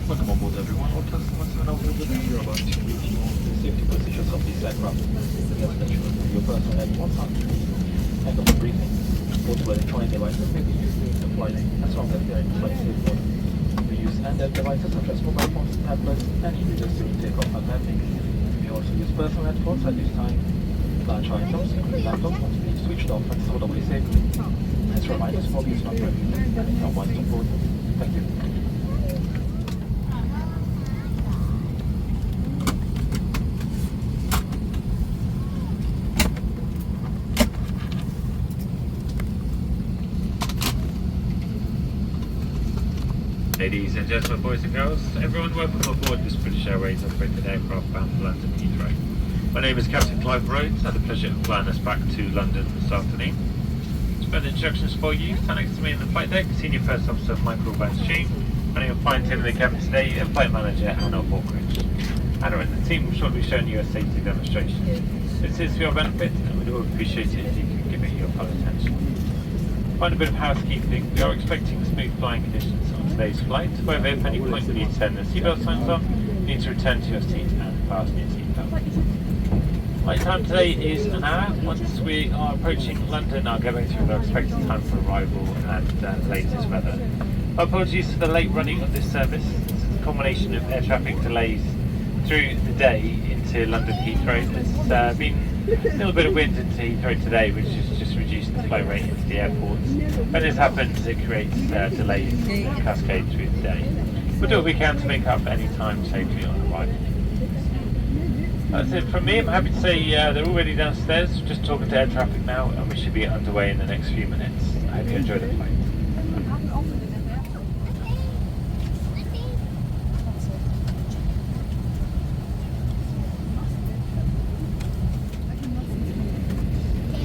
Welcome on board everyone. All customers and over the you're about to reach your safety positions of this aircraft. We have that you remove your personal at one time. End of the briefing. Portable electronic devices may be used during the flight as long as they are in flight safe mode. We use handheld devices such as mobile phones, tablets, and e-readers during takeoff and landing. We also use personal headphones at this time. Large items, including laptops, must be switched off and stored away safely. As a reminder, smoking is not prohibited and it's not once on board. Thank you. Ladies and gentlemen, boys and girls, everyone welcome aboard this British Airways operated aircraft bound for London Heathrow. My name is Captain Clive Rhodes. I had the pleasure of flying us back to London this afternoon. Some instructions for you. Stand next to me in the flight deck, Senior First Officer Michael Van Steen, and your flight team in the cabin today, and Flight Manager Anna Borkridge. Anna and the team will shortly be showing you a safety demonstration. This is for your benefit, and we'd all appreciate it if you could give it your full attention. Find a bit of housekeeping. We are expecting smooth flying conditions on today's flight. However, if any point you need to turn the seatbelt signs on, you need to return to your seat and fasten your seatbelt. Flight time today is an hour. Once we are approaching London, I'll go back through our expected time for arrival and latest weather. Apologies for the late running of this service. This is a combination of air traffic delays through the day into London Heathrow. There's been a little bit of wind into Heathrow today, which has just reduced the flow rate into the airports. When this happens, it creates delays that cascade through the day. We'll do what we can to make up any time safely on arrival. That's it from me. I'm happy to say they're already downstairs, just talking to air traffic now, and we should be underway in the next few minutes. I hope you enjoy the flight.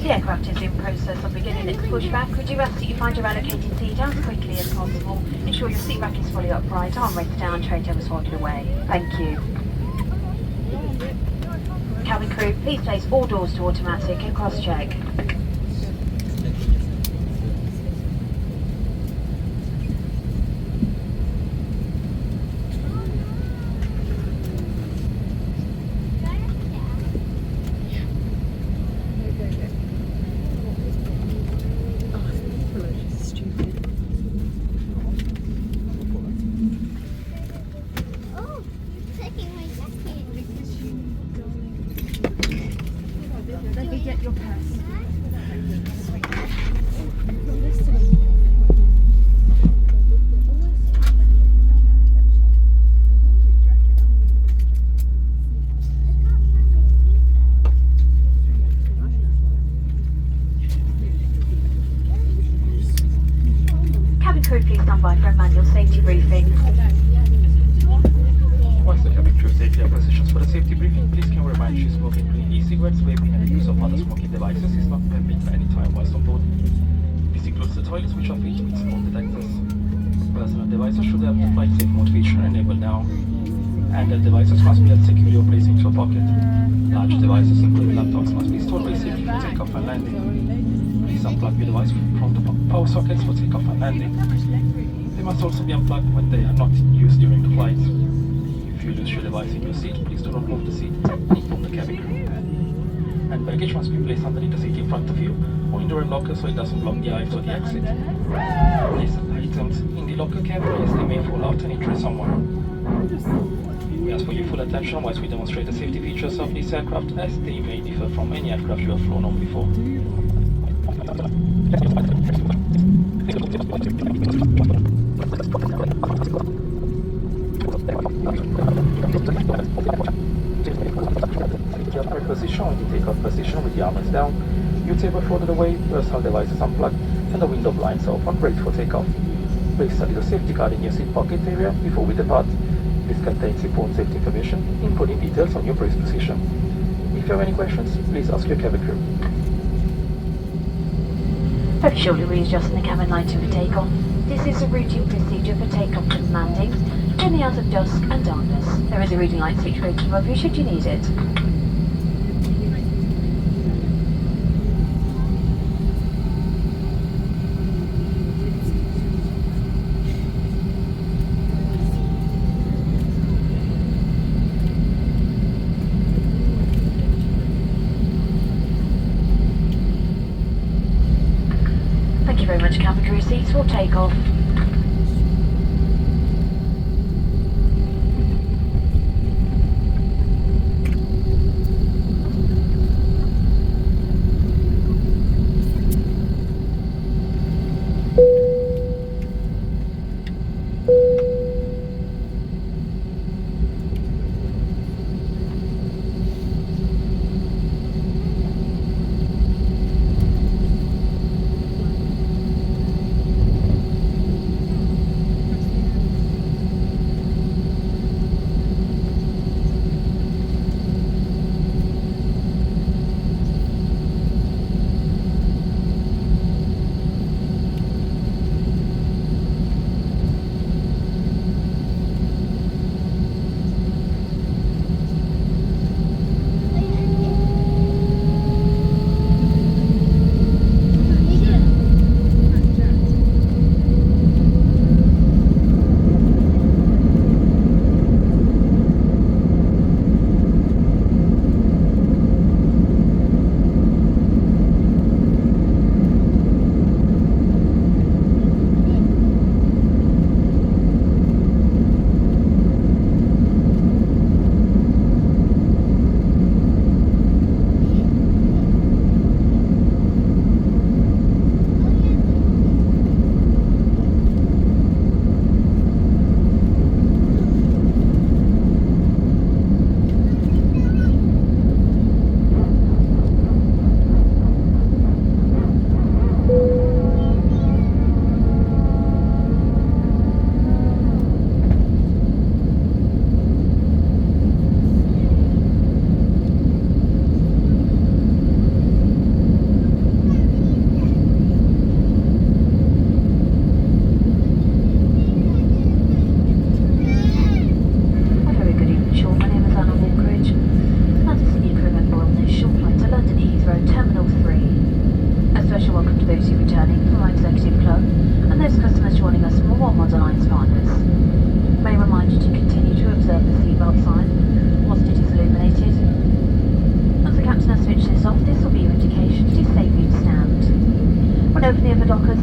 The aircraft is in process of beginning its Pushback, we do ask that you find your allocated seat as quickly as possible. Ensure your seat back is fully upright, armrest down, tray tables folded away. Thank you. Cabin crew, please place all doors to automatic and cross-check. Let me get your purse. Cabin crew, please stand by for a manual safety briefing. Once the cabin crew safety and positions for the safety briefing, please can remind you smoking green e-cigarettes, vaping and the use of other smoking devices is not permitted at any time whilst on board. This includes the toilets which are fitted with smoke detectors. Personal devices should have the flight safe mode feature enabled now. And the devices must be held securely or placed into a pocket. Large devices including laptops must be stored away safely for takeoff and landing. Please unplug your device from the power sockets for takeoff and landing. They must also be unplugged when they are not used during the flight. If you lose your device in your seat, please do not move the seat and inform the cabin crew. And baggage must be placed underneath the seat in front of you or in the room locker so it doesn't block the aisles or the exit. Place items in the locker carefully as they may fall out and injure someone. We ask for your full attention whilst we demonstrate the safety features of this aircraft as they may differ from any aircraft you have flown on before. The upright position in the takeoff position with the arms down, your table folded away, personal devices unplugged, and the window blinds open, ready for takeoff. Place a little safety card in your seat pocket area before we depart. This contains important safety information, including details on your brace position. If you have any questions, please ask your cabin crew. Very shortly we're adjusting the cabin lighting for takeoff. This is a routine procedure for takeoff and landings, in the hours of dusk and darkness. There is a reading light situated above you should you need it. Thank you very much, cabin crew. Seats will take off.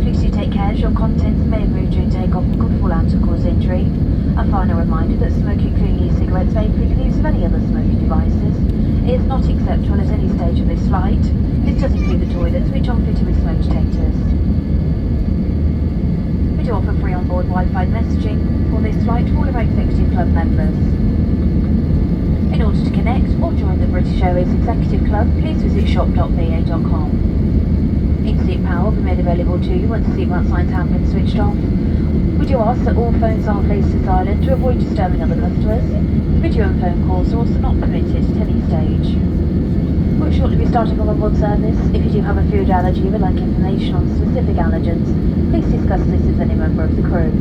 Please do take care as your contents may have moved during takeoff and could fall out to cause injury. A final reminder that smoking, including e-cigarettes, vaping and use of any other smoking devices is not acceptable at any stage of this flight. This does include the toilets, which are fitted with smoke detectors. We do offer free onboard Wi-Fi messaging for this flight to all of our Executive Club members. In order to connect or join the British Airways Executive Club, please visit shop.ba.com. In-seat power will be made available to you once the seatbelt signs have been switched off. We do ask that all phones are placed to silent to avoid disturbing other customers. Video and phone calls are also not permitted at any stage. We'll shortly be starting our onboard service. If you do have a food allergy or would like information on specific allergens, please discuss this with any member of the crew.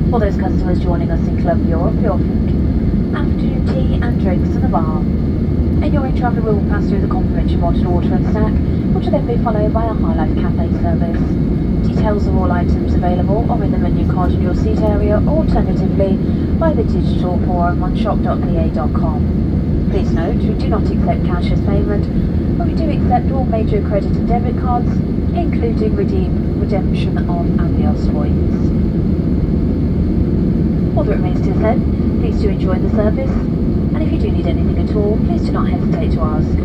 For those customers joining us in Club Europe, we offer afternoon tea and drinks in the bar. In your in-travel, we will pass through the complimentary bottled water and snack, which will then be followed by a High Life Cafe service. Details of all items available are in the menu card in your seat area, or alternatively by the digital forum on shop.pa.com. Please note, we do not accept cash as payment, but we do accept all major credit and debit cards, including redemption of Avios points. All that remains to be said, please do enjoy the service, and if you do need anything at all, please do not hesitate to ask.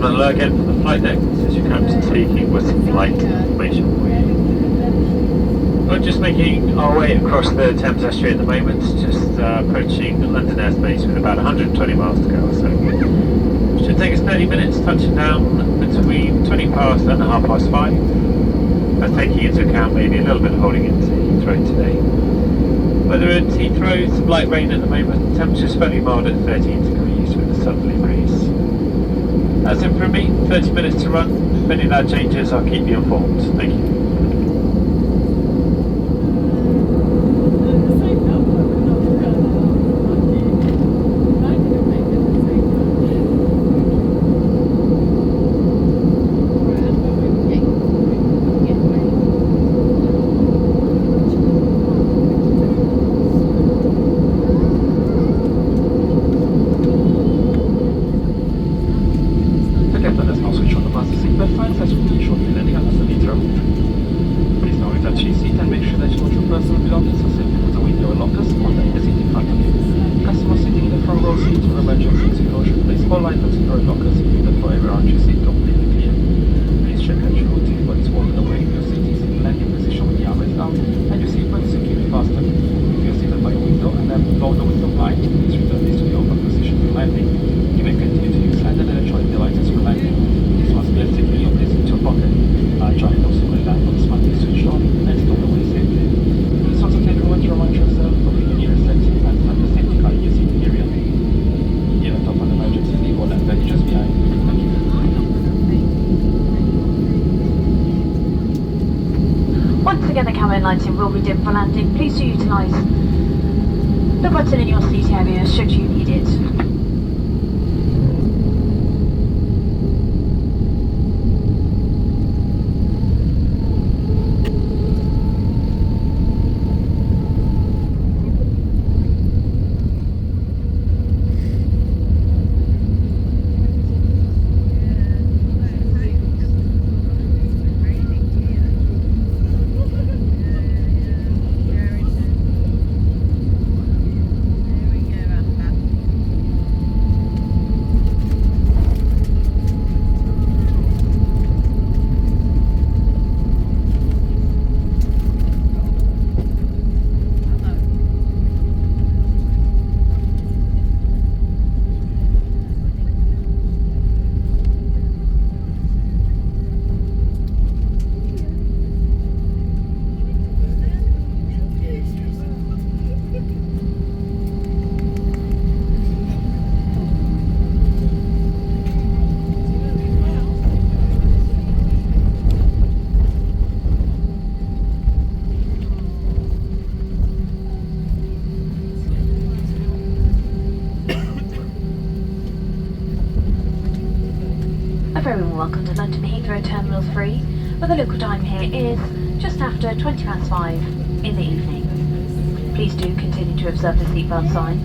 Hello again from the flight deck. This is your captain speaking with some flight information for you. We're just making our way across the Thames Estuary at the moment, just approaching London airspace with about 120 miles to go or so. It should take us 30 minutes touching down between 20 past and 5:30. That's taking into account maybe a little bit of holding into Heathrow today. Weather at Heathrow, some light rain at the moment, temperature's fairly mild at 13 degrees with a southerly breeze. That's it from me. 30 minutes to run. If any of that changes, I'll keep you informed. Thank you. Lighting will be dim for landing. Please do utilise the button in your seat area should you need it. A very warm welcome to London Heathrow Terminal 3, where the local time here is just after 20 past 5 in the evening. Please do continue to observe the seatbelt signs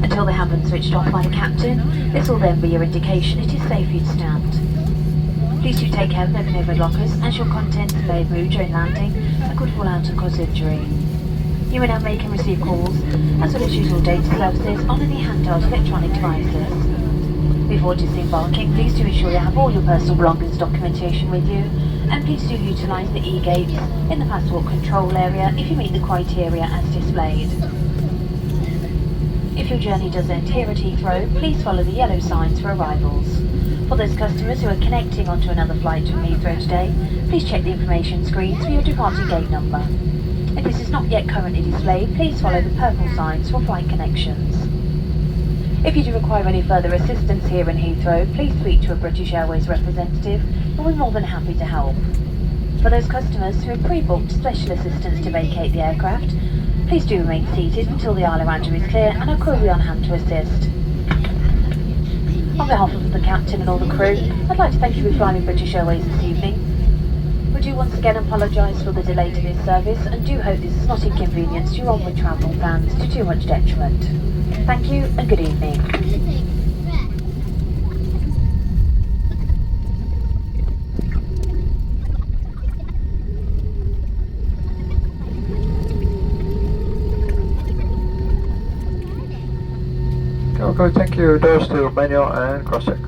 until they have been switched off by the captain. This will then be your indication it is safe for you to stand. Please do take care of open overhead lockers, as your contents may move during landing and could fall out and cause injury. You may now make and receive calls, as well as use all data services on any handheld electronic devices. Before disembarking, please do ensure you have all your personal belongings documentation with you, and please do utilise the e-gates in the passport control area if you meet the criteria as displayed. If your journey does end here at Heathrow, please follow the yellow signs for arrivals. For those customers who are connecting onto another flight from Heathrow today, please check the information screens for your departing gate number. If this is not yet currently displayed, please follow the purple signs for flight connections. If you do require any further assistance here in Heathrow, please speak to a British Airways representative and we're more than happy to help. For those customers who have pre-booked special assistance to vacate the aircraft, please do remain seated until the aisle around you is clear and our crew will be on hand to assist. On behalf of the captain and all the crew, I'd like to thank you for flying with British Airways this evening. We do once again apologise for the delay to this service and do hope this has not inconvenienced your onward travel plans to too much detriment. Thank you and good evening. Okay, thank you. Doors to manual and cross-check.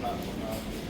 on